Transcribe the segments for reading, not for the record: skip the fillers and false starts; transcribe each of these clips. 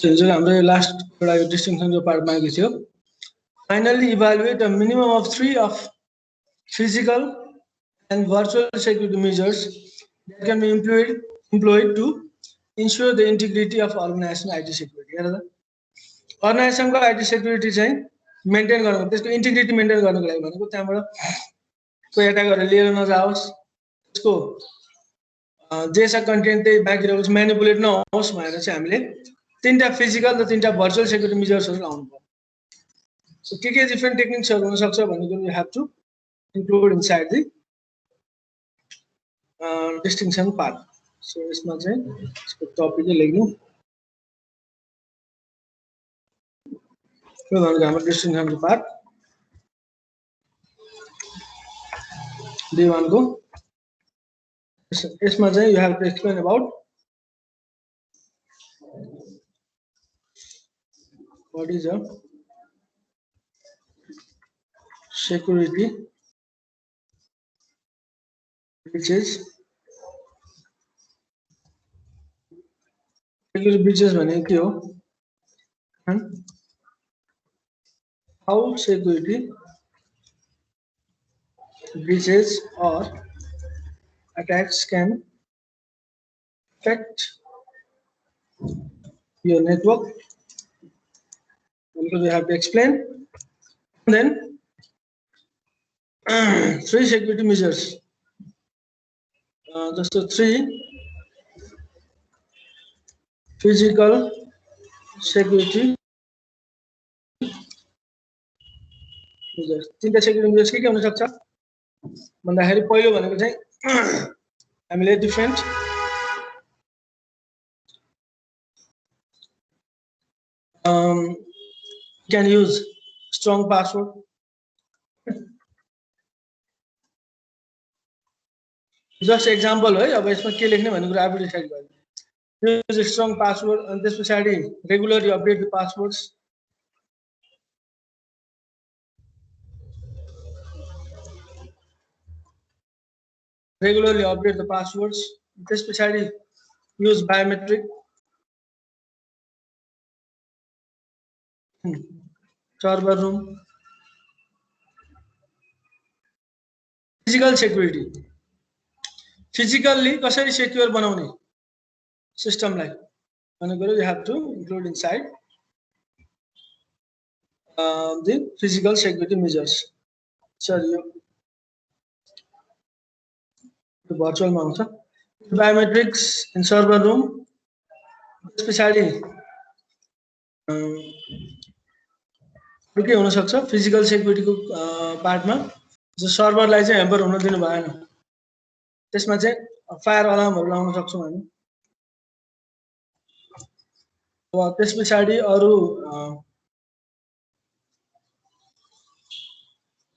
जो हाम्रो लास्ट एउटा डिस्टिंक्सन जो पार्ट मागेको थियो, finally evaluate a minimum of 3 of physical and virtual security measures that can be employed to ensure the integrity of organization IT security. Organisation को IT security चाहिँ maintain गर्नको, त्यसको इंटिग्रिटी मेन्टेन गर्नको लागि भनेको त्यहाँबाट कोही एटाक गरेर लिएर नजाओस्, त्यसको जे छ कन्टेन्ट त्यही बाँकी रहोस्, म्यानिपुलेट नहोस् भनेर चाहिँ हामीले तीनटा फिजिकल र तीनटा भर्चुअल सेक्युरिटी मेजर्सहरु लाउनु पर्यो। सो के डिफरेंट टेक्निक्सहरु हुन सक्छ भनेको you have to include inside the distinction part. So यसमा चाहिँ यसको टपिक लेख्नु के भनेको हाम्रो डिस्टिंक्सन पार्ट D1 को यसमा चाहिँ you have to explain about what is a security breaches भनेको के हो and how security breaches or attacks can affect your network. We have to explain. And then 3 security measures. Just 3 physical security measures. 3 security measures के हुन सक्छ भन्दाखेरि पहिलो भनेको चाहिँ हामीले different can use strong password. Just example है, अब यसमा के लेख्ने भन्ने कुरा आफै डिसाइड गर्नु। Use strong password and त्यसपछि regularly update the passwords. Regularly update the passwords. त्यसपछि use biometric. Server room. Physical security. Physically कसरी secure बनाउने system लाई भनेको you have to include inside the physical security measures. Sorry, the virtual मा हुन्छ biometrics in server room. त्यसपछि के हुन सक्छ फिजिकल सेक्युरिटी को पार्टमा जो सर्भरलाई चाहिँ ह्याम्पर हुन दिनु भएन, त्यसमा चाहिँ फायर अलार्महरु लाउन सक्छौं हामी। त्यसपछि अरु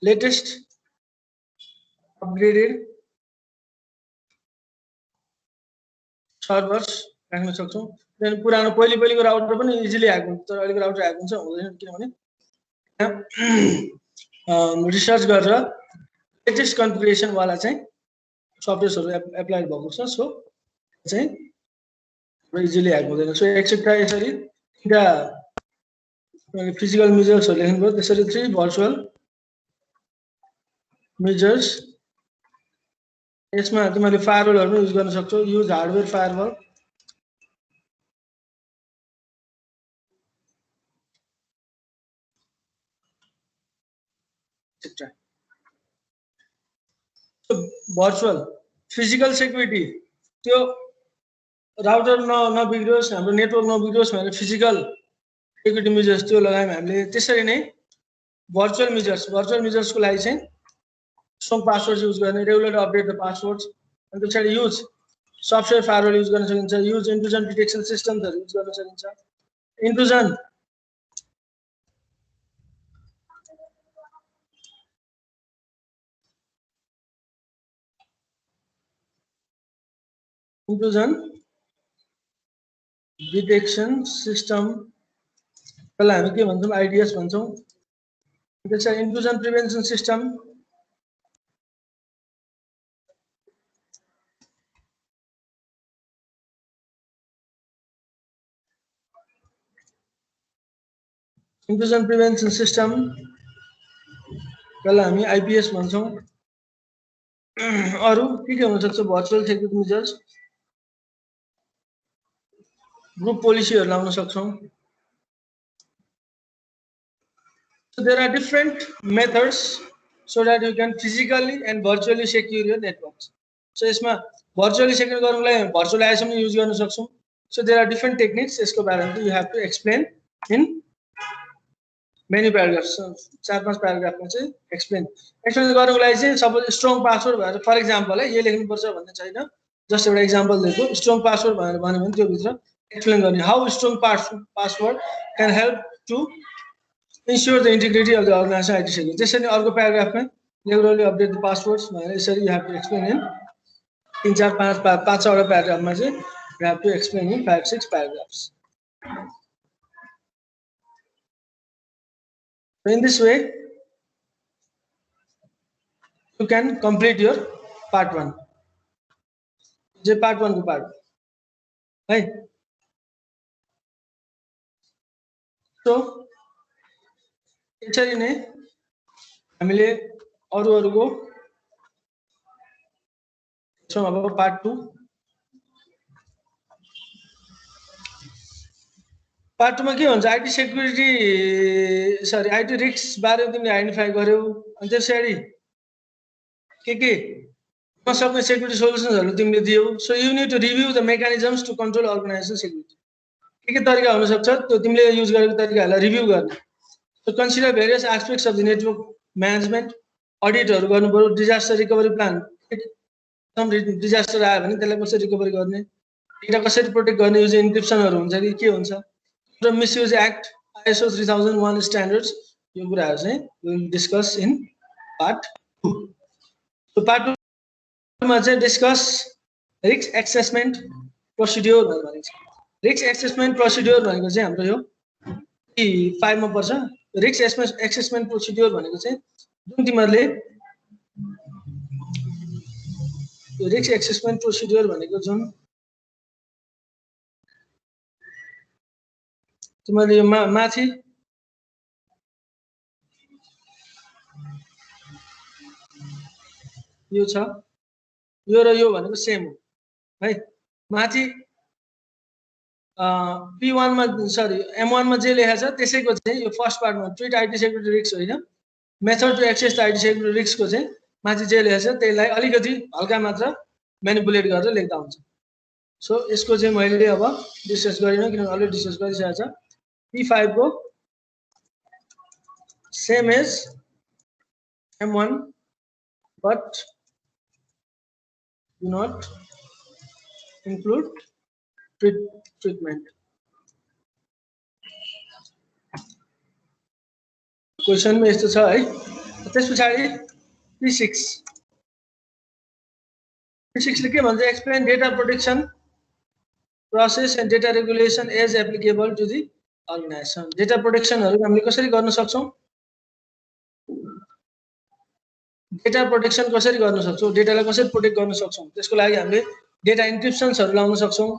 लेटेस्ट अपग्रेडेड सर्भर्स राख्न सक्छौं। देन पुरानो पहिलेको राउटर पनि इजिली ह्याक हुन्छ, तर अहिलेको राउटर ह्याक हुन्छ हुँदैन किनभने रिसर्च गरेर लेटेस्ट कन्फिगरेसन वाला चाहिँ सफ्टवेयर्सहरु एप्लाइड भएको छ। सो चाहिँ इजिली ह्याक हुँदैन। सो एक्सेप्ट यसरी तीनटा फिजिकल मेजर्सहरु लेख्नुभयो, त्यसरी 3 भर्चुअल मेजर्स। यसमा तिमीले फायरवलहरु युज गर्न सक्छौ, use hardware firewall. Virtual physical security त्यो राउटर नबिग्रियोस्, हाम्रो नेटवर्क नबिग्रियोस् भनेर फिजिकल सेक्युरिटी मेजर्स त्यो लगायौं हामीले। त्यसरी नै भर्चुअल मेजर्स को लागि चाहिँ स्ट्रङ पासवर्ड युज गर्ने, रेगुलर अपडेट द पासवर्ड्स, अनि त्यसरी युज सफ्टवेयर फायरवल युज गर्न सकिन्छ, युज इन्ट्रुजन डिटेक्सन सिस्टमहरु युज गर्न सकिन्छ। इन्ट्रुजन intrusion detection system त्यसलाई हामी के भन्छौं IDS भन्छौं त्यसै intrusion prevention system intrusion prevention system त्यसलाई हामी IPS भन्छौं अरु के हुन सक्छ भर्चुअल सेक्युरिटी मेजर्स ग्रुप पोलिसीहरु लाउन सक्छौं so there are different methods so that you can physically and virtually secure your networks so यसमा virtually secure गर्नुलाई virtual ISM युज गर्न सक्छौं so there are different techniques यसको बारेमा you have to explain in many paragraphs चार पांच paragraph मा चाहिँ explain गर्नुको लागि चाहिँ सपोज स्ट्रङ पासवर्ड भएर फर एक्जाम्पल है यो लेख्नु पर्छ भन्ने छैन जस्ट एउटा एक्जाम्पल दिएको स्ट्रङ पासवर्ड भनेर भन्यो भने त्यो भित्र एक्सप्लेन गर्ने how strong password can help to ensure the integrity of the organization IT security त्यसैले अर्को प्याराग्राफमा regularly update the passwords भनेर यसरी you have to explain in तीन चार पाँच वटा प्याराग्राफमा चाहिँ you have to explain in 5-6 paragraphs in this way you can complete your part 1 जे part 1 को part है so यसरी नै हामीले अरुको so अब part 2 part 2 मा के हुन्छ IT security sorry IT risk बारे तिमीले आइडेन्टिफाई गर्यौ अनि त्यसैले के सक्ने सेक्युरिटी सोलुसन्सहरु तिमीले दियौ so you need to review the mechanisms to control organisation security के तरिका हुन सक्छ त्यो तिमीले युज गरेको तरिकाहरुलाई रिभ्यू गर्ने so consider various aspects of the network management अडिटहरु गर्नु पर्यो disaster recovery plan some disaster आयो भने त्यसलाई कसरी रिकभरी गर्ने डेटा कसरी प्रोटेक्ट गर्ने युजर इन्क्रिप्सनहरु हुन्छ कि के हुन्छ र मिसयुज एक्ट ISO 3001 स्ट्यान्डर्ड्स यो कुराहरु चाहिँ we will discuss in part 2 so part 2 मा चाहिँ डिस्कस रिस्क एसेसमेन्ट प्रोसिड्युर भनेको छ रिस्क एसेसमेन्ट प्रोसिड्युर भनेको चाहिँ हाम्रो यो E5 मा पर्छ रिस्क एसेसमेन्ट प्रोसिड्युर भनेको चाहिँ जुन तिमीहरुले रिस्क एसेसमेन्ट प्रोसिड्युर भनेको जुन तिमीहरुले माथि यो छ यो र यो भनेको सेम हो है माथि P1 मा सरी M1 मा जे लेखेको छ त्यसैको चाहिँ यो फर्स्ट पार्टमा ट्रिट आईटी सेक्युरिटी रिस्क होइन method to assess the IT security रिस्कको चाहिँ माथि जे लेखेको छ त्यसलाई अलिकति हल्का मात्र म्यानिपुलेट गरेर लेख्दा हुन्छ सो यसको चाहिँ मैले अब डिस्कस गरिन किनभने अलरेडी डिस्कस गरिसकेको छ P5 को same as M1 but do not include treatment question में यस्तो छ है त्यसपछि P6 ले के भन्छ explain data protection process and data regulation as applicable to the organisation data प्रोटेक्सनहरु हामीले कसरी गर्न सक्छौं डेटा प्रोटेक्सन कसरी गर्न सक्छौं डेटालाई कसरी प्रोटेक्ट गर्न सक्छौं त्यसको लागि हामीले डेटा इन्क्रिप्सन्सहरु लाउन सक्छौं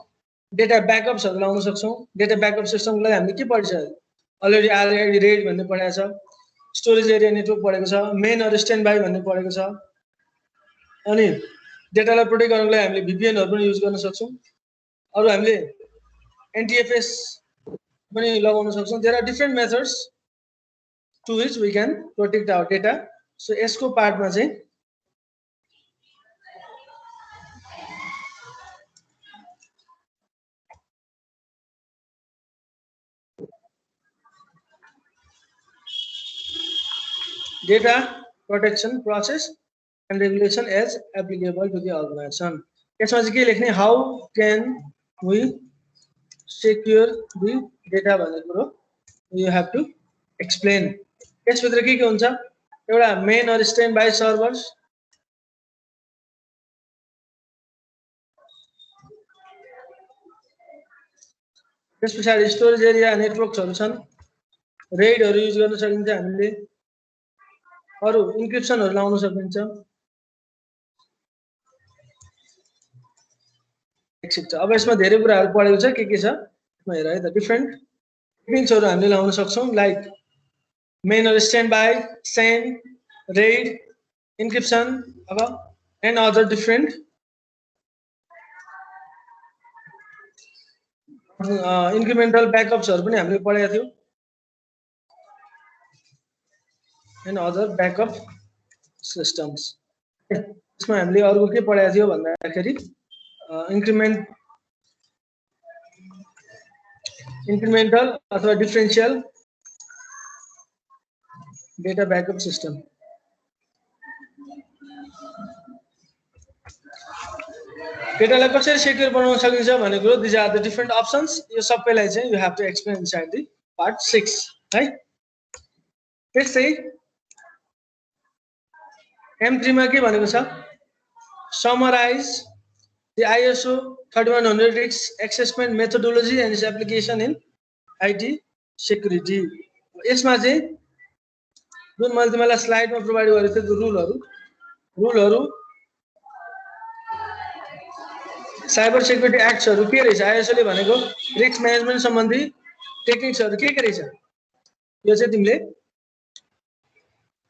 डेटा ब्याकअप्सहरु लाउन सक्छौं डेटा ब्याकअप सिस्टमको लागि हामीले के पढिसक्यो अलरेडी आरआईडी रेड भन्ने पढाएको छ स्टोरेज एरिया नेटवर्क पढेको छ मेन अर स्ट्यान्ड बाइ भन्ने पढेको छ अनि डेटालाई प्रोटेक्ट गर्नको लागि हामीले VPNहरु पनि युज गर्न सक्छौं अरु हामीले NTFS पनि लगाउन सक्छौं there are different methods to which we can protect our data so यसको पार्टमा चाहिँ data protection process and regulation as applicable to the organization यसमा चाहिँ के लेख्ने how can we secure the data भन्ने कुरो you have to explain यसभित्र के हुन्छ एउटा main or stand by servers त्यस पछाडि स्टोरेज एरिया नेटवर्क्सहरु छन् रेडहरु युज गर्न सकिन्छ हामीले अरु इन्क्रिप्सनहरु लाउन सकिन्छ ठिक छ अब यसमा धेरै कुराहरु पढेको छ के छ यसमा हेर है त डिफरेन्ट टेक्निक्सहरु हामीले लाउन सक्छौं like main or standby, SAN, RAID, encryption, and other different incremental backups पनि हामीले पढेका थियौ and other backup systems. यसमा हामीले अर्को के पढेका थियौ भन्दाखेरि incremental अथवा differential data backup system. डेटालाई कसरी सेक्युर बनाउन सकिन्छ भन्ने कुरो these are the different options. यो सबैलाई चाहिँ you have to explain inside the part 6 है let's say M3 मा के भनेको छ summarize the ISO 3100X assessment methodology and its application in IT security. यसमा चाहिँ जुन मैले तिमीलाई स्लाइडमा प्रोवाइड गरेको थिएँ त्यो रुलहरु साइबर सेक्युरिटी एक्ट्सहरु के रहेछ आईएसओ ले भनेको रिस्क म्यानेजमेन्ट सम्बन्धी टेक्निक्सहरु के रहेछ यो चाहिँ तिमीले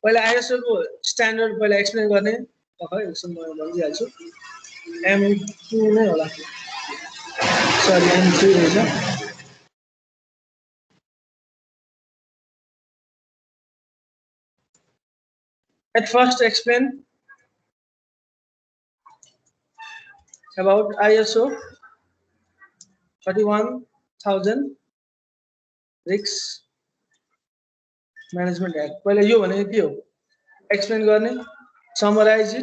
पहिला आईएसओ को स्ट्यान्डर्ड पहिला एक्सप्लेन गर्ने खै एकछिन म भनिदिहाल्छु M2 नै होला सरी M3 रहेछ at first explain about ISO 31000 Risk Management Act. पहिला यो भनेको के हो एक्सप्लेन गर्ने summarize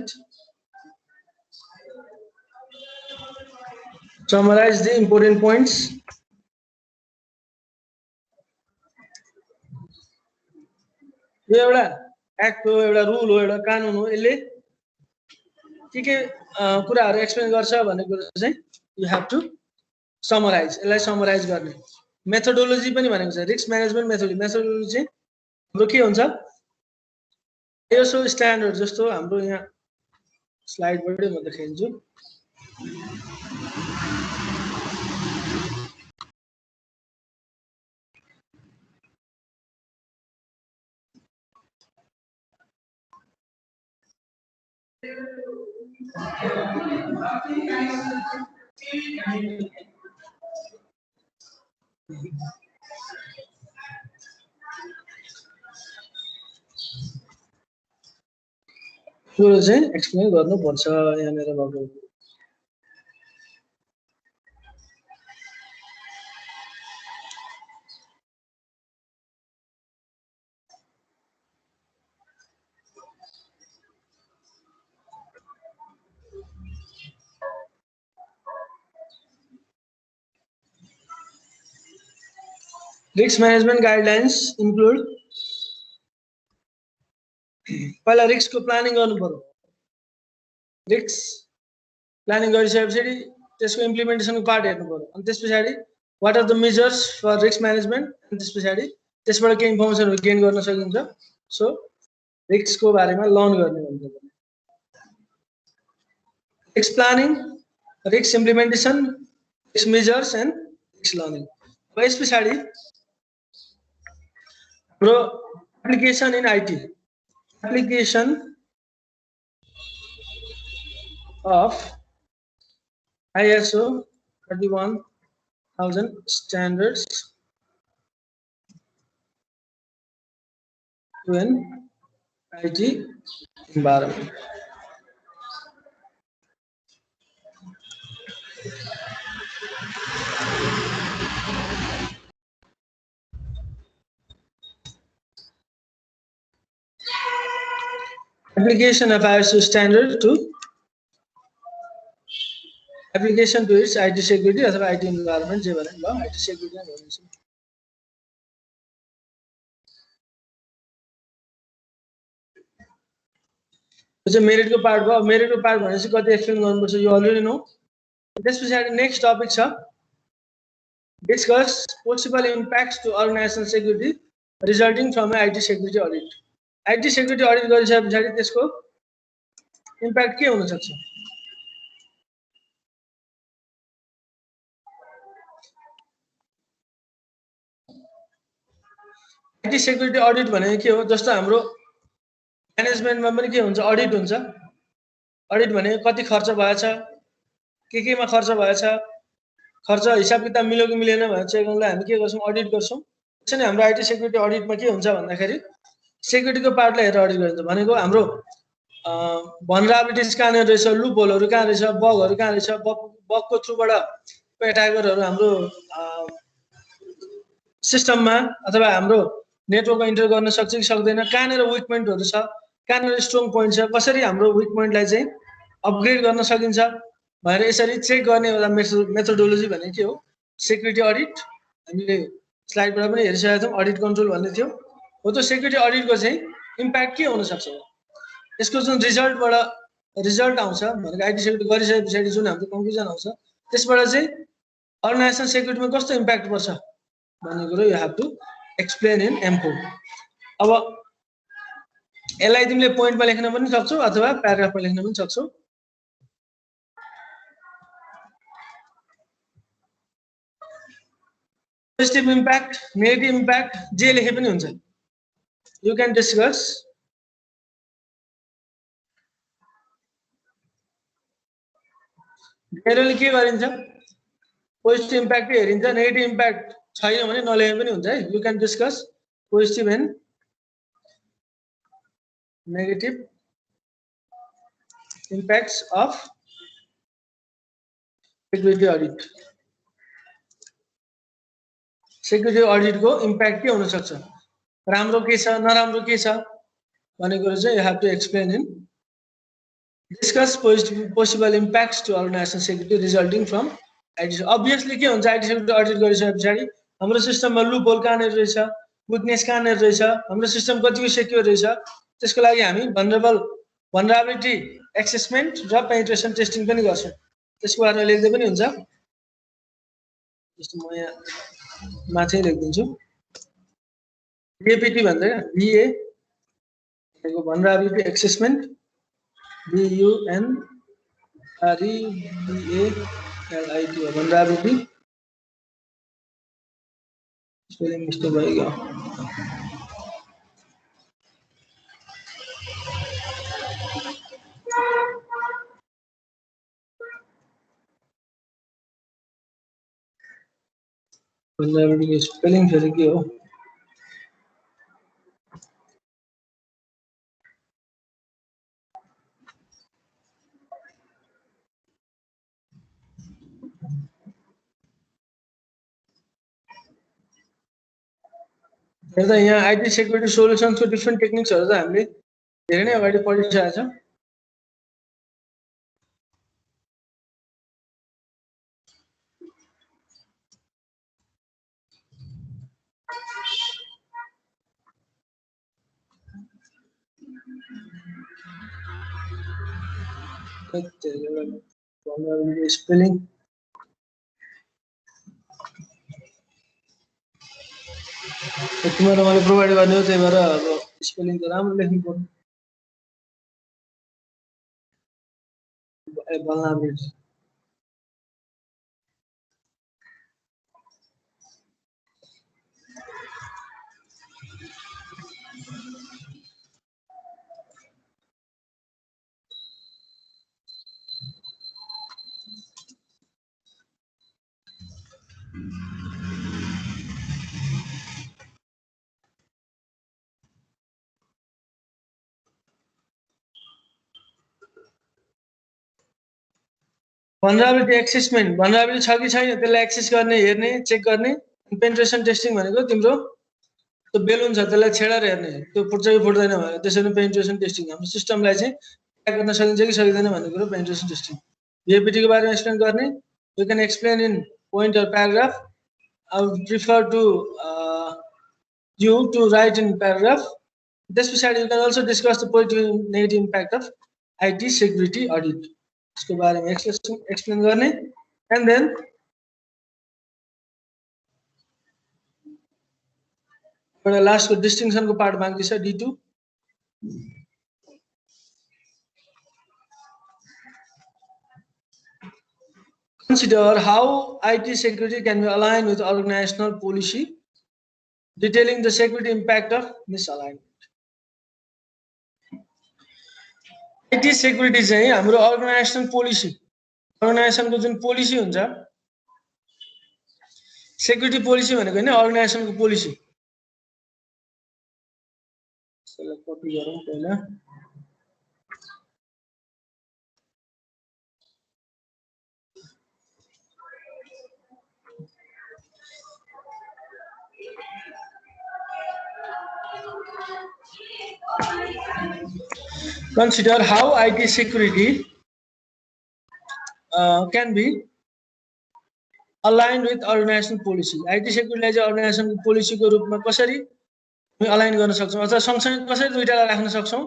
the important points यो एउटा एक्ट हो एउटा रुल हो एउटा कानुन हो यसले के कुराहरु एक्सप्लेन गर्छ भन्ने कुरा चाहिँ यु हैव टु समराइज यसलाई समराइज गर्ने मेथोडोलोजी पनि भनेको छ रिस्क म्यानेजमेन्ट मेथोडोलोजी चाहिँ हाम्रो के हुन्छ आईएसओ स्ट्यान्डर्ड जस्तो हाम्रो यहाँ स्लाइडबाटै म देखाइदिन्छु यो चाहिँ एक्सप्लेन गर्नुपर्छ यहाँनिर भएको Risk management guidelines include पहिला रिस्क को प्लानिङ गर्नु पर्यो रिस्क प्लानिङ गरिसकेपछि त्यसको इम्प्लिमेन्टेसनको पार्ट हेर्नु पर्यो अनि त्यसपछि what are the measures for risk management अनि त्यसपछि त्यसबाट के इन्फर्मेसनहरु गेन गर्न सकिन्छ सो रिस्क को बारेमा लर्न गर्ने भन्छ risk planning risk implementation risk measures and risk learning त्यसपछि हाम्रो application in IT application of ISO 31000 standards to an IT environment. Application of ISO standard to application to its IT security अथवा IT environment जे भने ल IT security नै भनिन्छ यो चाहिँ मेरिट को पार्ट भयो मेरिट को पार्ट भनेपछि कति एक्सप्लेन गर्नुपर्छ यो अलरेडी नो त्यसपछि नेक्स्ट टपिक छ discuss possible impacts to organizational security resulting from an IT security audit. IT security audit गरिसकेपछि त्यसको impact के हुन सक्छ? IT security audit भनेको के हो? जस्तो हाम्रो म्यानेजमेन्टमा पनि के हुन्छ? अडिट हुन्छ. अडिट भनेको कति खर्च भएछ, केमा खर्च भएछ, खर्च हिसाब किताब मिल्यो कि मिलेन भनेर चेक गर्नलाई हामी के गर्छौं? अडिट गर्छौं. त्यसैले हाम्रो आईटी सेक्युरिटी अडिटमा के हुन्छ भन्दाखेरि सेक्युरिटीको पार्टलाई हेरेर अडिट गरिन्छ. भनेको हाम्रो भनराबिलिटिज कहाँनिर रहेछ, लुप होलहरु कहाँ रहेछ, बगहरु कहाँ रहेछ, बगको थ्रुबाट एट्याकरहरु हाम्रो सिस्टममा अथवा हाम्रो नेटवर्कमा इन्टर गर्न सक्छ कि सक्दैन, कहाँनिर विक पोइन्टहरु छ, कहाँनिर स्ट्रङ पोइन्ट छ, कसरी हाम्रो विक पोइन्टलाई चाहिँ अपग्रेड गर्न सकिन्छ भनेर यसरी चेक गर्ने एउटा मेथोडोलोजी भनेको के हो? Security audit. हामीले स्लाइडबाट पनि हेरिसकेका थियौं, अडिट कन्ट्रोल भन्ने थियो. हो त्यो सेक्युरिटी अडिटको चाहिँ इम्प्याक्ट के हुन सक्छ? यसको जुन रिजल्ट आउँछ भनेको आईटी सेक्युरिटी गरिसकेपछि जुन हाम्रो कन्क्लुजन आउँछ त्यसबाट चाहिँ अर्गनाइजेसन सेक्युरिटीमा कस्तो इम्प्याक्ट पर्छ भन्ने कुरो you have to explain in M4. अब यसलाई तिमीले पोइन्टमा लेख्न पनि सक्छौ अथवा प्याराग्राफमा लेख्न पनि सक्छौ. पोजिटिभ इम्प्याक्ट, नेगेटिभ इम्प्याक्ट जे लेखे पनि हुन्छ. You can discuss. जनरली के गरिन्छ? पोजिटिभ इम्प्याक्ट हेरिन्छ, नेगेटिभ इम्प्याक्ट छैन भने नलेखे पनि हुन्छ है. You can discuss positive and negative impacts of security audit. Security अडिटको इम्प्याक्ट के हुन सक्छ? राम्रो के छ, नराम्रो के छ भन्ने कुरा चाहिँ you have to explain in. Discuss possible impacts to organisation security resulting from IT. Obviously के हुन्छ? आईटी सेक्युरिटी अडिट गरिसकेपछि हाम्रो सिस्टममा लुप होल कहाँनिर रहेछ, विकनेस कहाँनिर रहेछ, हाम्रो सिस्टम कतिको सेक्युर रहेछ, त्यसको लागि हामी भनराबिलिटी एसेसमेन्ट र पेनिट्रेसन टेस्टिङ पनि गर्छौं. त्यसको बारेमा लेख्दै पनि हुन्छ. जस्तो म यहाँ माथि लेखिदिन्छु. VAPT भन्छ क्या, VA भनेको भनराबिलिटी एसेसमेन्ट, VUNREBALIT भनराबिलिटी. स्पेलिङ मिस्टेक भयो. भनराबिलिटी स्पेलिङ फेरि के हो? हेर्दा यहाँ आईटी सेक्युरिटी सोल्युसन्सको डिफ्रेन्ट टेक्निक्सहरु त हामीले धेरै नै अगाडि पढिसकेका छौं. स्पेलिङ तिमीहरु मैले प्रोभाइड गर्ने हो, त्यही भएर अब स्पेलिङ त राम्रो लेख्नु पर्यो. भनराबिलिटी भनराबिलिटी एसेसमेन्ट. भनराबिलिटी छ कि छैन त्यसलाई एक्सेस गर्ने, हेर्ने, चेक गर्ने. पेनिट्रेसन टेस्टिङ भनेको तिम्रो त्यो बेलुन छ त्यसलाई छेडेर हेर्ने, त्यो फुट्छ कि फुट्दैन भनेर. त्यसैले पेनिट्रेसन टेस्टिङ. हाम्रो सिस्टमलाई चाहिँ ट्र्याक गर्न सकिन्छ कि सकिँदैन भन्ने कुरो पेनिट्रेसन टेस्टिङ. VAPT को बारेमा एक्सप्लेन गर्ने. You can explain in point or paragraph. I would prefer to you to write in paragraph. This beside you can also discuss the positive and negative impact of IT security audit. इसको बारे में explain करने. And then एउटा लास्टको डिस्टिङसनको part बाँकी छ D2. Consider how IT security can be aligned with organizational policy, detailing the security impact of misalignment. IT security चाहिँ हाम्रो organizational policy, organizationको जुन policy हुन्छ, security policy भनेको हैन organizationको policy. यसलाई कपी गरौँ पहिला. Consider how IT security can be aligned with organizational policy. IT security चाहिँ organizational policy को रूपमा कसरी align गर्न सक्छौं अथवा सँगसँगै कसरी दुईटालाई राख्न सक्छौं.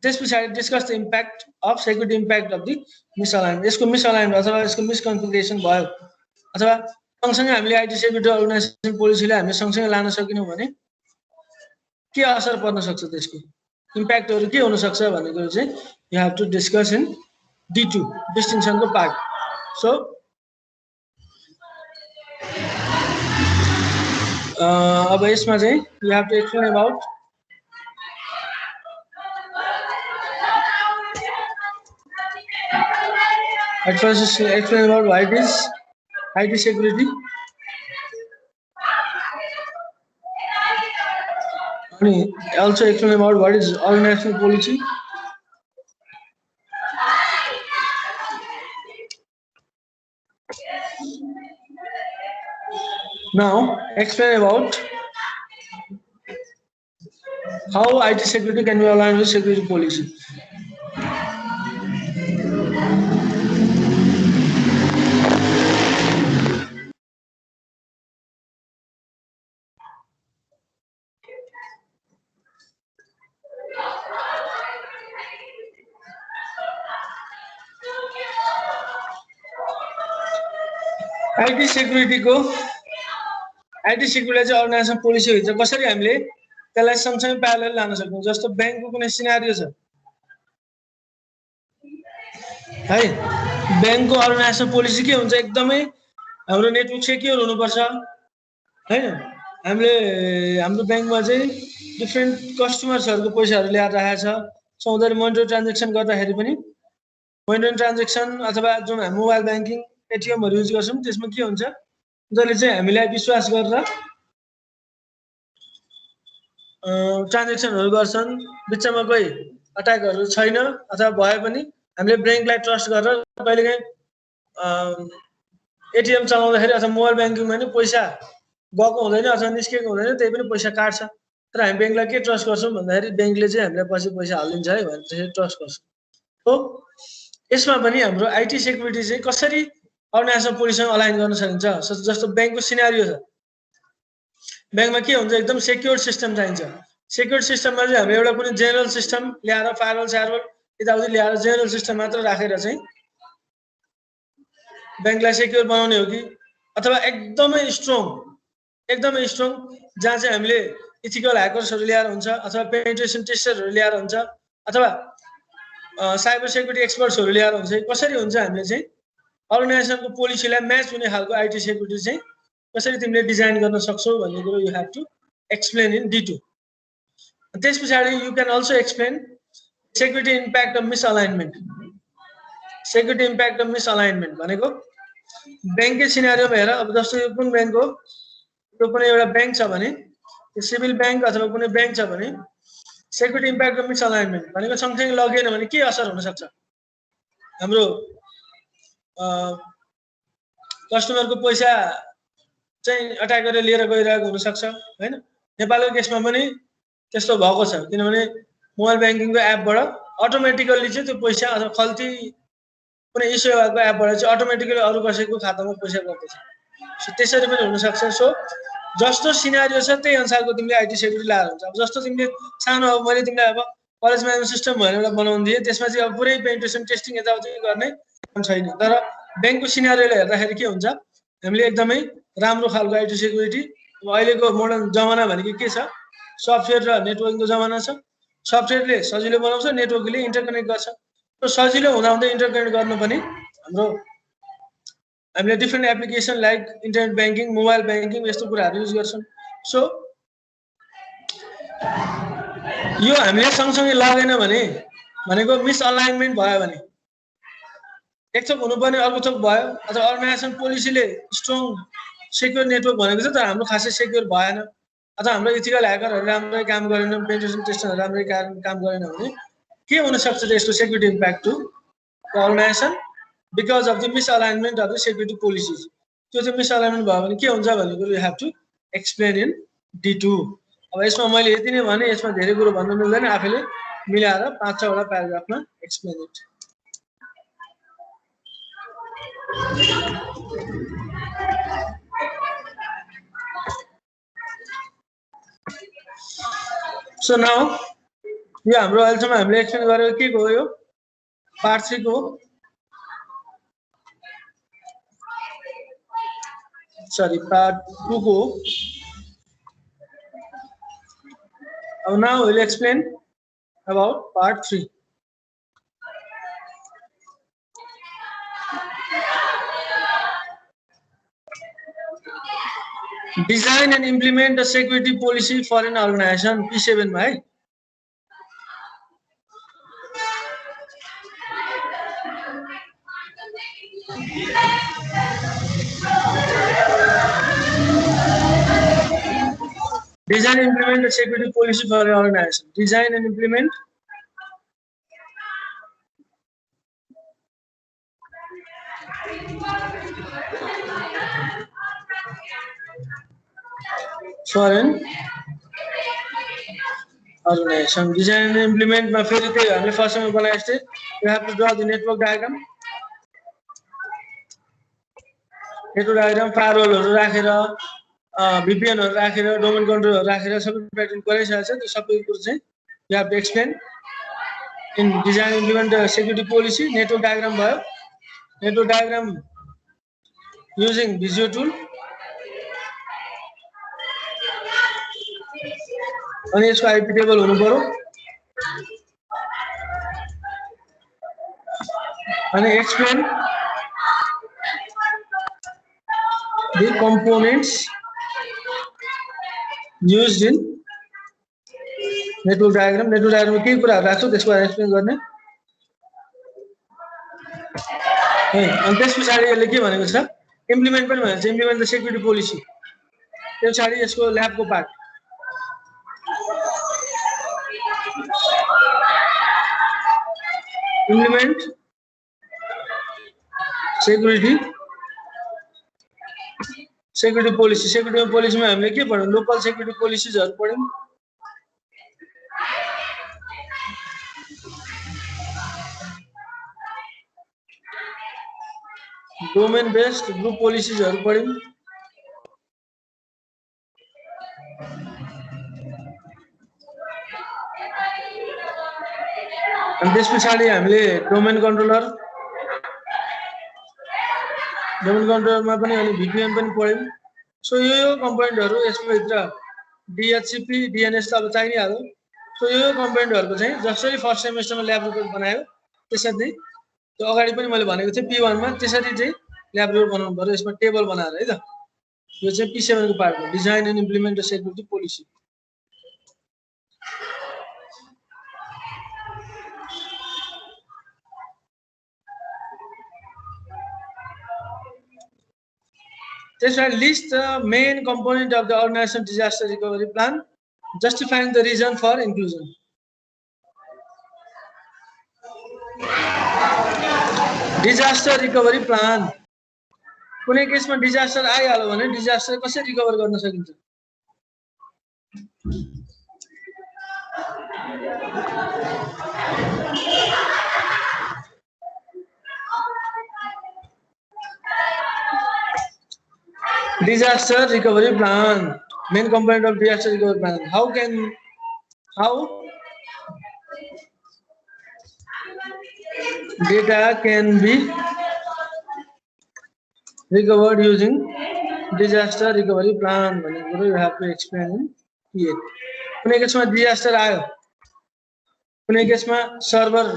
त्यसपछि discuss the impact of security impact of the misalignment. यसको misalignment अथवा यसको misconfiguration भयो अथवा सँगसँगै हामीले IT security organization policy ले हामी सँगसँगै लान सकिनौं भने के असर पर्न सक्छ त्यसको इम्प्याक्टहरु के हुन सक्छ भनेको चाहिँ you have to discuss in D2 distinction को part. So अब यसमा चाहिँ you have to explain about at first explain about why it is IT security and also explain about what is organizational policy. Now explain about how IT security can be aligned with security policy. IT security को IT security चाहिँ organisation policy हुन्छ कसरी हामीले त्यसलाई सँगसँगै parallel लान सक्छौं जस्तो बैंकको कुनै सिनारियो छ है बैंकको अर्गनाइजेसन पोलिसी के हुन्छ एकदमै हाम्रो नेटवर्क सेक्युर हुनुपर्छ हैन हामीले हाम्रो बैंकमा चाहिँ डिफरेंट कस्टमर्सहरुको पैसाहरु ल्याएर राखेको छ सौदारी मोनिटर ट्रान्ज्याक्सन गर्दाखेरि पनि मोनिटर ट्रान्ज्याक्सन अथवा जुन हामी मोबाइल बैंकिङ एटीएम हरु युज गर्छौं त्यसमा के हुन्छ जसले चाहिँ हामीलाई विश्वास गरेर ट्रान्ज्याक्सनहरु गर्छन् बिचमा कोही अट्याकहरु छैन अथवा भए पनि हामीले बैंकलाई ट्रस्ट गरेर कहिलेकाहीँ एटीएम चलाउँदाखेरि अथवा मोबाइल बैंकिङमा नि पैसा गएको हुँदैन अथवा निस्केको हुँदैन त्यही पनि पैसा काट्छ तर हामी बैंकलाई के ट्रस्ट गर्छौं भन्दाखेरि बैंकले चाहिँ हामीलाई पछि पैसा हाल्दिन्छ है भनेर त्यसरी ट्रस्ट गर्छौं हो यसमा पनि हाम्रो आईटी सेक्युरिटी चाहिँ कसरी अर्गनाइजेसन पोलिसीसँग अलाइन गर्न सकिन्छ जस्तो बैंकको सिनारियो छ बैंकमा के हुन्छ एकदम सेक्युर सिस्टम चाहिन्छ सेक्युर सिस्टममा चाहिँ हामी एउटा कुनै जेनरल सिस्टम ल्याएर फायरवल सायरवल यताउति ल्याएर जेनरल सिस्टम मात्र राखेर चाहिँ बैंकलाई सेक्युर बनाउने हो कि अथवा एकदमै स्ट्रङ जहाँ चाहिँ हामीले इथिकल ह्याकर्सहरु ल्याएर हुन्छ अथवा पेनिट्रेसन टेस्टरहरु ल्याएर हुन्छ अथवा साइबर सेक्युरिटी एक्सपर्ट्सहरु ल्याएर हुन्छ कसरी हुन्छ हामीले चाहिँ अर्गनाइजेसनको पोलिसीलाई म्याच हुने खालको आईटी सेक्युरिटी चाहिँ कसरी तिमीले डिजाइन गर्न सक्छौ भन्ने कुरो you have to explain in D2 त्यसपछि you can also explain security impact of misalignment security impact of misalignment भनेको बैंककै सिनारियोमा हेर अब जस्तो यो कुन बैंक हो यो कुनै एउटा बैंक छ भने यो सिभिल बैंक अथवा कुनै बैंक छ भने सेक्युरिटी इम्प्याक्ट अफ मिसअलाइनमेन्ट भनेको सँगसँगै लगेन भने के असर हुन सक्छ हाम्रो कस्टमरको पैसा चाहिँ अट्याक गरेर लिएर गइरहेको हुन सक्छ हैन नेपालको केसमा पनि त्यस्तो भएको छ किनभने मोबाइल बैंकिङको एपबाट अटोमेटिकली चाहिँ त्यो पैसा अथवा खल्ती कुनै इस्यु भएको एपबाट चाहिँ अटोमेटिकली अरु कसैको खातामा पैसा गएको छ सो त्यसरी पनि हुन सक्छ सो जस्तो सिनारियो छ त्यही अनुसारको तिमीले आईटी सेक्युरिटी लाएर हुन्छ अब जस्तो तिमीले सानो अब मैले तिमीलाई अब कलेज म्यानेजमेन्ट सिस्टम भनेर एउटा बनाउन दिए त्यसमा चाहिँ अब पुरै पेनिट्रेसन टेस्टिङ यताउति गर्ने छैन तर बैंकको सिनारियोले हेर्दाखेरि के हुन्छ हामीले एकदमै राम्रो खालको आईटी सेक्युरिटी अब अहिलेको मोडर्न जमाना भनेको के छ सफ्टवेयर र नेटवर्किङको जमाना छ सफ्टवेयरले सजिलो बनाउँछ नेटवर्कले इन्टरकनेक्ट गर्छ त्यो सजिलो हुँदा हुँदै इन्टरकनेक्ट गर्नु पनि हाम्रो हामीले different application like internet banking mobile banking यस्तो कुराहरू युज गर्छौँ सो यो हामीले सँगसँगै लगेन भने भनेको मिसअलाइनमेन्ट भयो भने एक थोक हुनुपर्ने अर्को थोक भयो अथवा अर्गनाइजेसन पोलिसीले स्ट्रङ सेक्युर नेटवर्क भनेको छ तर हाम्रो खासै सेक्युर भएन अथवा हाम्रो इथिकल ह्याकरहरू राम्रै काम गरेन पेनिट्रेसन टेस्टरहरू राम्रै काम गरेन भने के हुन सक्छ यसको security impact to the organisation because of the misalignment of the security policies त्यो चाहिँ मिसअलाइनमेन्ट भयो भने के हुन्छ भन्ने कुरो you have to explain in D2 अब यसमा मैले यति नै भने यसमा धेरै कुरो भन्नु मिल्दैन आफैले मिलाएर 5-6 वटा प्याराग्राफमा एक्सप्लेन इट So now यो हाम्रो अहिलेसम्म हामीले एक्सप्लेन गरेको के हो यो पार्ट 3 को सरी पार्ट 2 को now we'll explain about part 3 design and implement the security policy for an organization P7 bhai design and implement the security policy for an organization design and implement for an organization design and implement मा फेरि त्यही हामीले first मा बनाए जस्तै you have to draw the network diagram फायरवलहरु राखेर VPN हरु राखेर डोमेन कन्ट्रोलहरु राखेर सबै प्याटर्न गरिसकेको छ त्यो सबै कुरो चाहिँ you have to explain in design and implement the security policy network diagram भयो network diagram using Visio tool अनि यसको आईपी टेबल हुनु पर्यो अनि explain the components used in network diagram में के कुराहरु राख्छु त्यसको बारेमा एक्सप्लेन गर्ने अनि त्यसपछि यसले के भनेको छ इम्प्लिमेन्ट पनि भनेको छ इम्प्लिमेन्ट द सेक्युरिटी पोलिसी त्यसपछि यसको ल्याबको पार्ट implement security policy में हामीले के पढ्यौं लोकल सेक्युरिटी पोलिसीजहरु पढ्यौं डोमेन बेस्ड ग्रुप पोलिसीजहरु पढ्यौं अनि त्यसपछि हामीले डोमेन कन्ट्रोलरमा पनि अनि VPN पनि पढ्यौं सो यो कम्पोनेन्टहरु यसको भित्र DHCP DNS त अब चाहिने हाल्यो सो यो कम्पोनेन्टहरुको चाहिँ जसरी फर्स्ट सेमेस्टरमा ल्याब रिपोर्ट बनायो त्यसरी त्यो अगाडि पनि मैले भनेको थिए P1 मा त्यसरी चाहिँ ल्याब रिपोर्ट बनाउनु पर्यो यसमा टेबल बनाएर है त यो चाहिँ P7 को पार्ट हो design and implement the security policy list the main component of the organization disaster recovery plan, justifying the reason for inclusion. Disaster recovery plan. कुनै केसमा डिजास्टर आइहाल्यो भने डिजास्टर कसरी रिकभर गर्न सकिन्छ disaster recovery plan main component of disaster recovery plan how data can be recovered using disaster recovery plan you have to explain it कुनै केसमा disaster आयो, कुनै केसमा सर्भर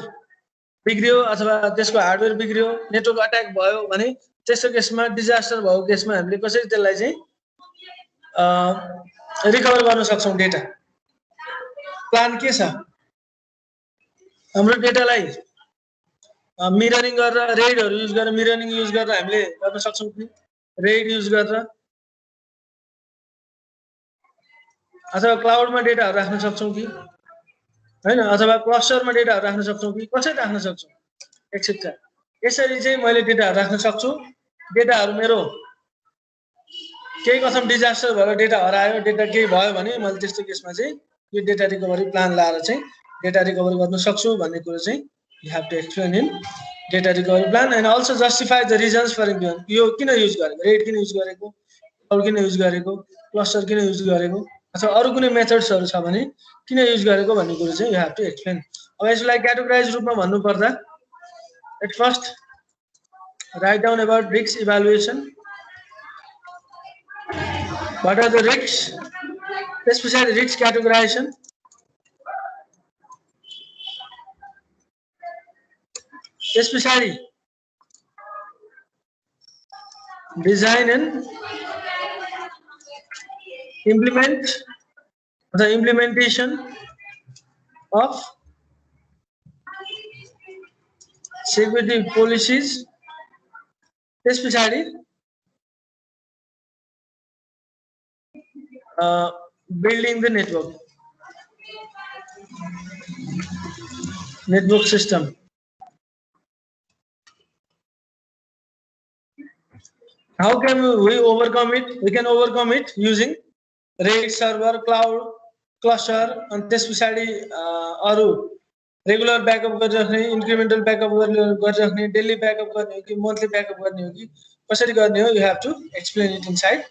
बिग्रियो अथवा त्यसको हार्डवेयर बिग्रियो, नेटवर्क अट्याक भयो भने त्यस्तो केसमा डिजास्टर भएको केसमा हामीले कसरी त्यसलाई चाहिँ रिकभर गर्न सक्छौं डेटा। प्लान के छ? हाम्रो डेटालाई मिररिङ गरेर रेडहरु युज गरेर मिररिङ युज गरेर हामीले गर्न सक्छौं कि रेड युज गरेर अथवा क्लाउडमा डेटाहरु राख्न सक्छौं कि हैन, अथवा क्लस्टरमा डेटाहरु राख्न सक्छौं कि कसरी राख्न सक्छौं एक्सेट्रा। यसरी चाहिँ मैले डेटाहरु राख्न सक्छु। डेटाहरु मेरो केही कथम डिजास्टर भएर डेटा हरायो, डेटा केही भयो भने मैले त्यस्तो केसमा चाहिँ यो डेटा रिकभरी प्लान लाएर चाहिँ डेटा रिकभर गर्न सक्छु भन्ने कुरा चाहिँ you have to explain in data recovery plan and also justify the reasons for implementing. यो किन युज गरेको, रेड किन युज गरेको, क्लाउड किन युज गरेको, क्लस्टर किन युज गरेको अथवा अरु कुनै मेथड्सहरु छ भने किन युज गरेको भन्ने कुरा चाहिँ you have to explain. अब यसलाई क्याटेगोराइज रूपमा भन्नु पर्दा at first write down about risk evaluation. What are the risks? Especially risk categorization. Especially design and implement the implementation of security policies, especially building the network system. How can we overcome it? We can overcome it using RAID server, cloud, cluster, and this पछाडी अरु regular backup गरिराख्ने, incremental backup गरिराख्ने, daily backup गर्ने हो कि monthly backup गर्ने हो कि कसरी गर्ने हो, you have to explain it inside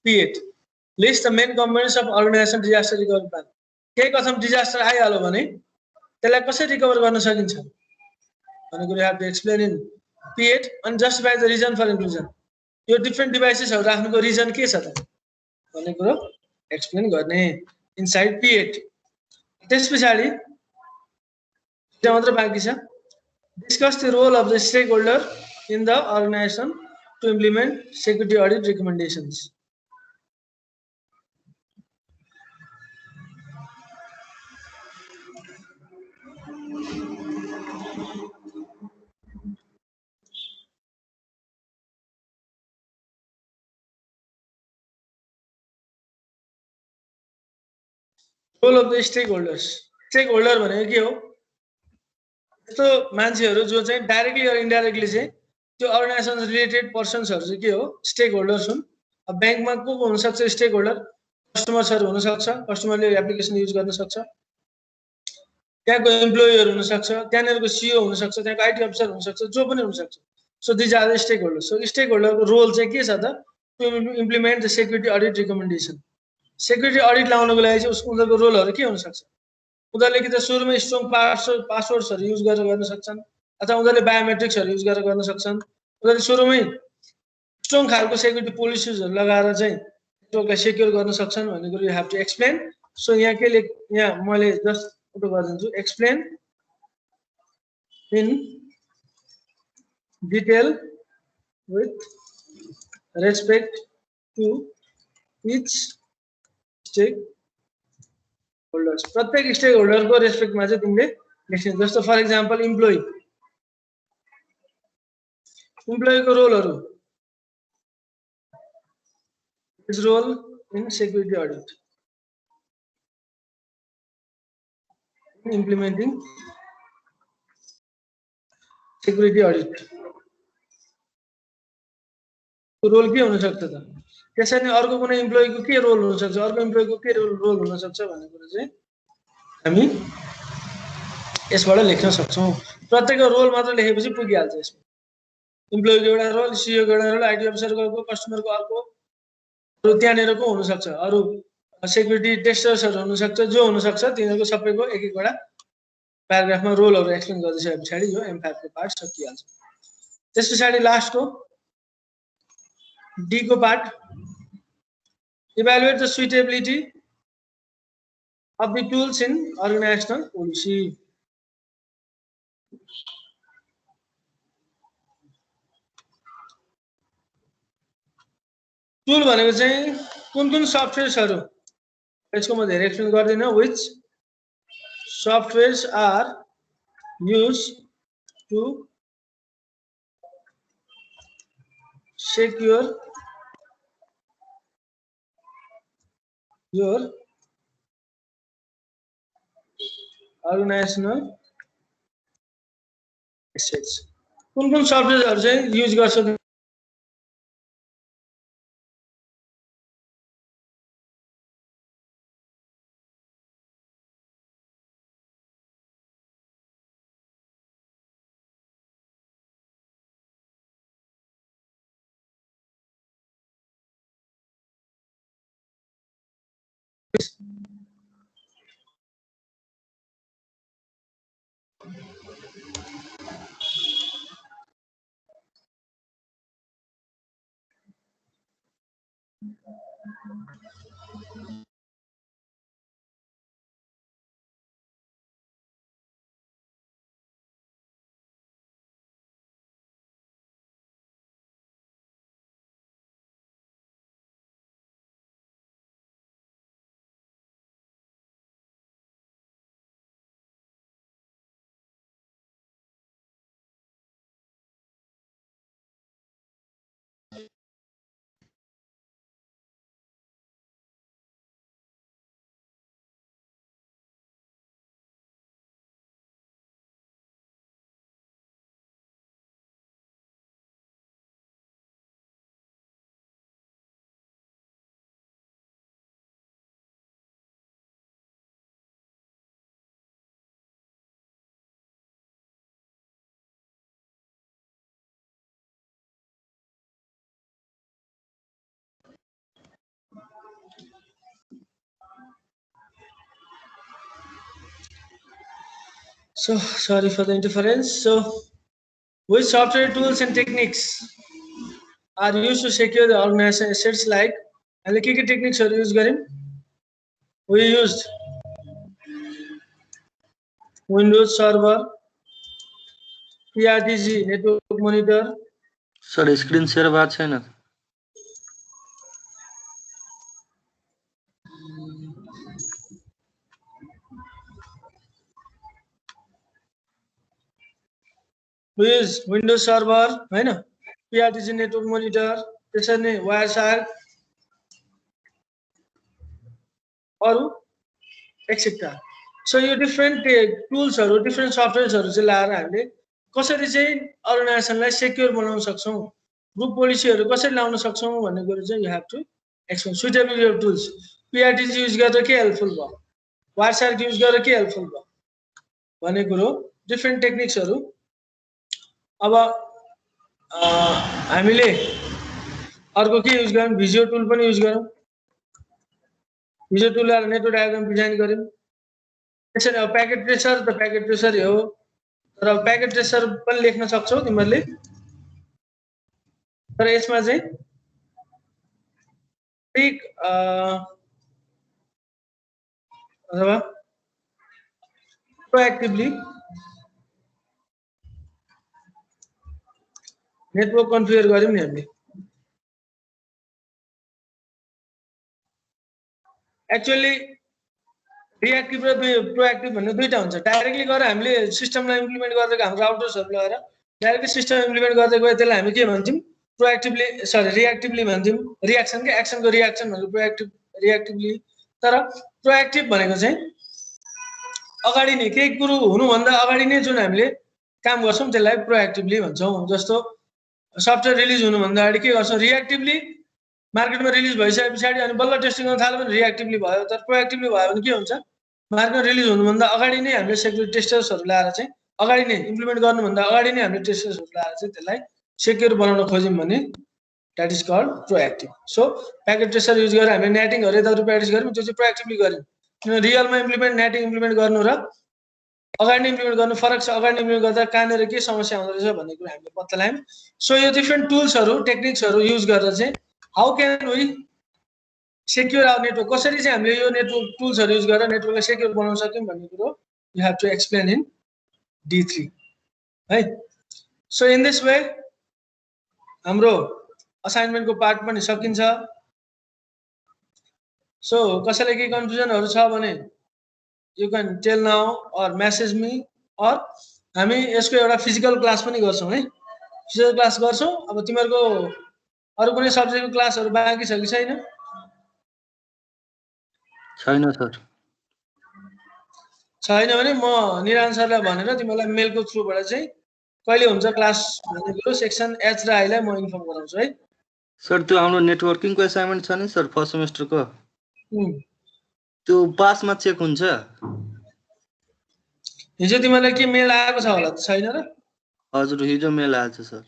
P8. List the main components of organization disaster recovery plan. केही कथम डिजास्टर आइहाल्यो भने त्यसलाई कसरी रिकभर गर्न सकिन्छ भन्ने कुरा you have to explain in P8 and justify the reason for inclusion. यो डिफरेन्ट डिभाइसेसहरु राख्नुको रिजन के छ त भन्ने कुरा एक्सप्लेन गर्ने इनसाइड P8. त्यसपछि त्यो मात्र बाँकी छ. Discuss the role of the stakeholder in the organization to implement security audit recommendations. Role of the stakeholders. Stakeholder भनेको के हो? यस्तो मान्छेहरु जो चाहिँ डाइरेक्टली अर इन्डाइरेक्टली चाहिँ त्यो अर्गनाइजेसन रिलेटेड पर्सन्सहरु चाहिँ के हो? स्टेक होल्डर्स हुन्. अब बैंकमा को हुन सक्छ स्टेक होल्डर? कस्टमर्सहरु हुन सक्छ, कस्टमरले एप्लिकेसन युज गर्न सक्छ. त्यहाँको एम्प्लोयीहरु हुन सक्छ, त्यहाँनेरको सीईओ हुन सक्छ, त्यहाँको आईटी अफिसर हुन सक्छ, जो पनि हुन सक्छ. So this are the stakeholders. So स्टेक होल्डरको रोल चाहिँ के छ त? To implement the security audit recommendation. Security audit लाउनको लागि चाहिँ उनीहरुको रोलहरु के हुन सक्छ? उनीहरुले कि त सुरुमै स्ट्रङ पासवर्ड्सहरु युज गरेर गर्न सक्छन् अथवा उनीहरुले बायोमेट्रिक्सहरु युज गरेर गर्न सक्छन्. उनीहरुले सुरुमै स्ट्रङ खालको सेक्युरिटी पोलिसीजहरु लगाएर चाहिँ नेटवर्कलाई सेक्युर गर्न सक्छन् भन्ने कुरा you have to explain. So यहाँ के यहाँ मैले जस्ट फोटो गरिदिन्छु. Explain in detail with respect to each stakeholders. प्रत्येक स्टेक होल्डरको रेस्पेक्टमा चाहिँ तिमीले लेख्छौ. जस्तो फर एक्जाम्पल इम्प्लोयीको रोलहरु. His role in security audit, implementing security audit. Role के हुन सक्छ त? त्यसैले नै अर्को कुनै इम्प्लोयीको के रोल हुन सक्छ, अर्को इम्प्लोयीको के रोल हुन सक्छ भन्ने कुरा चाहिँ हामी यसबाट लेख्न सक्छौं. प्रत्येकको रोल मात्र लेखेपछि पुगिहाल्छ यसमा. इम्प्लोयीको एउटा रोल, सीईओको एउटा रोल, आईटी अफिसरको अर्को, कस्टमरको अर्को, अरु त्यहाँनेरको हुन सक्छ, अरु सेक्युरिटी टेस्टर्सहरु हुन सक्छ, जो हुन सक्छ तिनीहरुको सबैको एक एकवटा प्याराग्राफमा रोलहरु एक्सप्लेन गरिसकेपछि यो M5 को पार्ट सकिहाल्छ. त्यसपछि लास्टको D को part evaluate the suitability of the tools in organizational policy. Tool भनेको चाहिँ कुन सफ्टवेयर्सहरु यसको म धेरै एक्सप्लेन गर्दिन which softwares are used to secure your organizational assets. कुन सफ्टवेयर्सहरु चाहिँ युज गर्छ So sorry for the interference. So which software tools and techniques are used to secure the organization assets like and the techniques are used garim? We used Windows Server, PRTG network monitor. Sir, screen share बात है ना? We use Windows Server, है ना? PRTG network monitor, त्यसरी Wireshark अरु etc. So यो different tools हरु different softwares हरु चाहिँ लाएर हामीले कसरी चाहिँ अर्गनाइजेसनलाई सेक्युर बनाउन सक्छौं ग्रुप पोलिसीहरु कसरी लाउन सक्छौं भन्ने कुरा चाहिँ you have to explain suitability of tools. PRTG use गर्दा के हेल्पफुल भयो Wireshark युज गर्दा के हेल्पफुल भयो भन्ने कुरा different techniques हरु अब हामीले अर्को के युज गर्यौं भिजुअल टुल पनि युज गर्यौं भिजुअल टुल ले नेटवर्क डायग्राम डिजाइन गर्यौं त्यसैले अब प्याकेट ट्रेसर त प्याकेट ट्रेसर हो तर प्याकेट ट्रेसर पनि लेख्न सक्छौ तिमीहरुले तर यसमा चाहिँ एक अथवा प्रोएक्टिभली नेटवर्क कन्फिगर गर्यौं नि हामीले एक्चुअली रिएक्टिभ र प्रोएक्टिभ भन्ने दुईटा हुन्छ डाइरेक्टली गएर हामीले सिस्टमलाई इम्प्लिमेन्ट गर्दै हाम्रो राउटर्सहरु लगाएर डाइरेक्टली सिस्टम इम्प्लिमेन्ट गर्दै गए त्यसलाई हामी के भन्छौं प्रोएक्टिभली सरी रिएक्टिभली भन्छौं रिएक्सन के एक्सनको रिएक्सन भनेको प्रोएक्टिभ रिएक्टिभली तर प्रोएक्टिभ भनेको चाहिँ अगाडि नै केही कुरो हुनु भन्दा अगाडि नै जुन हामीले काम गर्छौं त्यसलाई प्रोएक्टिभली भन्छौं जस्तो सफ्टवेयर रिलिज हुनु भन्दा अगाडि के गर्छौं रिएक्टिभली मार्केटमा रिलिज भइसकेपछि अनि बल्ल टेस्टिङ गर्न थाल्यो भने रिएक्टिभली भयो तर प्रोएक्टिभली भयो भने के हुन्छ मार्केटमा रिलिज हुनु भन्दा अगाडि नै हामीले सेक्युरिटी टेस्टर्सहरु ल्याएर चाहिँ अगाडि नै इम्प्लिमेन्ट गर्नु भन्दा अगाडि नै हामीले टेस्टर्सहरु ल्याएर चाहिँ त्यसलाई सेक्युर बनाउन खोज्यौं भने that is called proactive so packet tracer use गरेर हामीले नेटिङहरु यताउति प्र्याक्टिस गर्यौं त्यो चाहिँ प्रोएक्टिभली गर्यौं किन रियलमा इम्प्लिमेन्ट नेटिङ इम्प्लिमेन्ट गर्नु र अगाडि नै इम्प्लिमेन्ट गर्नु फरक छ अगाडि नै इम्प्लिमेन्ट गर्दा कहाँनेर के समस्या हुँदो रहेछ भन्ने कुरा हामीले पत्ता लगायौं सो यो डिफरेन्ट टुल्सहरु टेक्निक्सहरु युज गरेर चाहिँ how can we secure network कसरी चाहिँ हामीले यो नेटवर्क टुल्सहरु युज गरेर नेटवर्कलाई सेक्युर बनाउन सक्यौं भन्ने कुरो you have to explain in D3 है। सो इन दिस वे हाम्रो असाइनमेन्टको पार्ट पनि सकिन्छ। सो कसैलाई केही कन्फ्युजनहरु छ भने you can tell now or message me or हामी यसको एउटा फिजिकल क्लास पनि गर्छौं है। फिजिकल क्लास गर्छौं। अब तिमीहरुको अरु कुनै सब्जेक्टको क्लासहरु बाँकी छ कि छैन? छैन सर। छैन भने म निरान सरलाई भनेर तिमीलाई मेलको थ्रुबाट चाहिँ कहिले हुन्छ क्लास भन्ने कुरो सेक्सन एच र आई लाई म इन्फर्म गराउँछु है। सर त्यो हाम्रो नेटवर्किङको असाइनमेन्ट छ नि सर फर्स्ट सेमेस्टरको त्यो पासमा चेक हुन्छ। हिजो तिमीलाई के मेल आएको छ होला छैन र? हजुर हिजो मेल आएछ सर।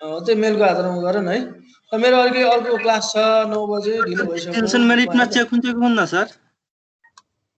त्यो मेलको आधारमा गर न है। मेरो अर्को क्लास छ 9 बजे ढिलो भइसक्यो। एक्सटेन्सन मेरिटमा चेक हुन्छ कि हुन्न सर?